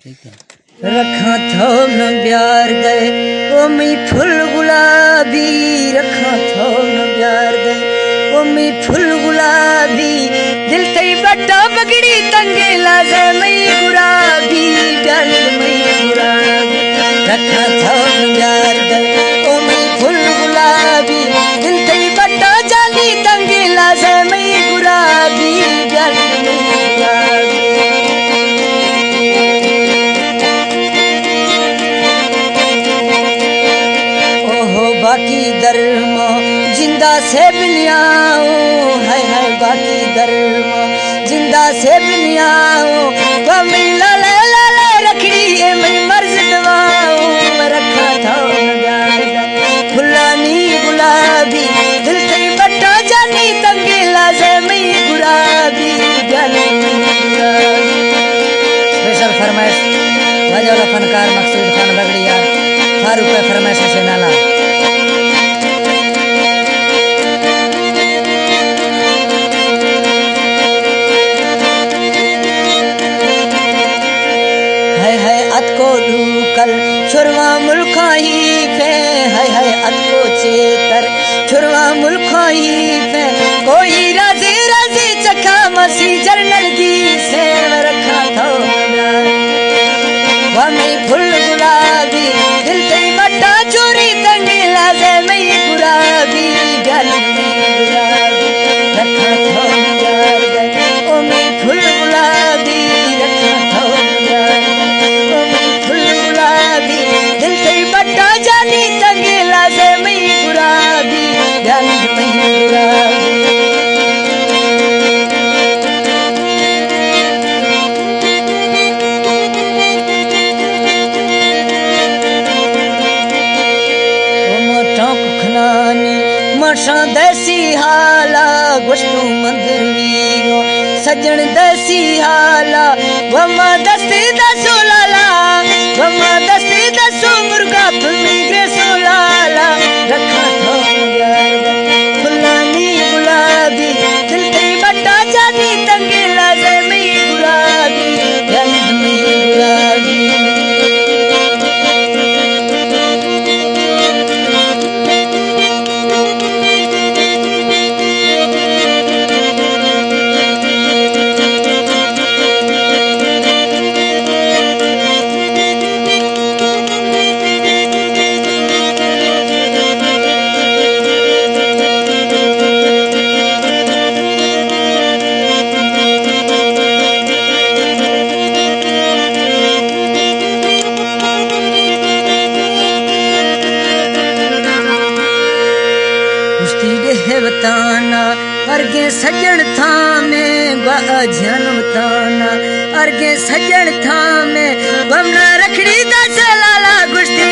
ठीक है। रखा थो न प्यार गए ओ मी फुल गुलाबी, रखा थो न प्यार गए ओ मी फुल गुलाबी, दिल तई बट्टा पगड़ी तंगे लाजे मई गुलाबी, प्यार मई गुलाबी, रखा थो न प्यार गए ओ मी फुल गुलाबी, दिल तई बट्टा जानी तंगे लाजे मई गुलाबी, प्यार मई गुलाबी। बाकी दरमा जिंदा से बिलियाओ, है बाकी दरमा जिंदा से बिलियाओ, मई लाले लाले रखड़ी ए मई मर्ज दवाओ, रखा था प्यार फुलानी गुलाबी, दिल से बट्टा जानी तंगे लाजे मई गुलाबी, जानी गुलाबी। स्पेशल फरमाइश वाला फनकार मकसूद खान बगड़िया फारूक पे फरमाइश से नाला। अतको लूकल छुरवा मुल्खाई पे, है अतको चेतर छुरवा मुल्खाई पे, कोई राजी राजी चखा मसी जरनल दी से, रखा था वही फुल गुलाबी, दिल ते बट्टा चोरी तंगे लाजे मई गुलाबी, गल गुलाबी, रखा था प्यार गए ओ मई फुल गुलाबी, रखा था प्यार ओ मई फुल गुलाबी, दिल ते बट्टा जानी तंगे लाजे मई गुलाबी, गल मई गुलाबी। मशा देसी हाला गुश्तू मंदरवीरो सजन देसी हाला, वमा दस्ती दसो लाला, वमा दस्ती दसो मुर्गा फुलमी ग्रेसो लाला, रखा था प्यार फुलानी गुलाबी, दिल ते बट्टा जानी तंगे लाजे मई गुलाबी, गंद मई गुलाबी। बताना अर्गे सजन था में बाजन बताना अर्गे सजन था में बमना रखड़ी दस लाला गुश्ती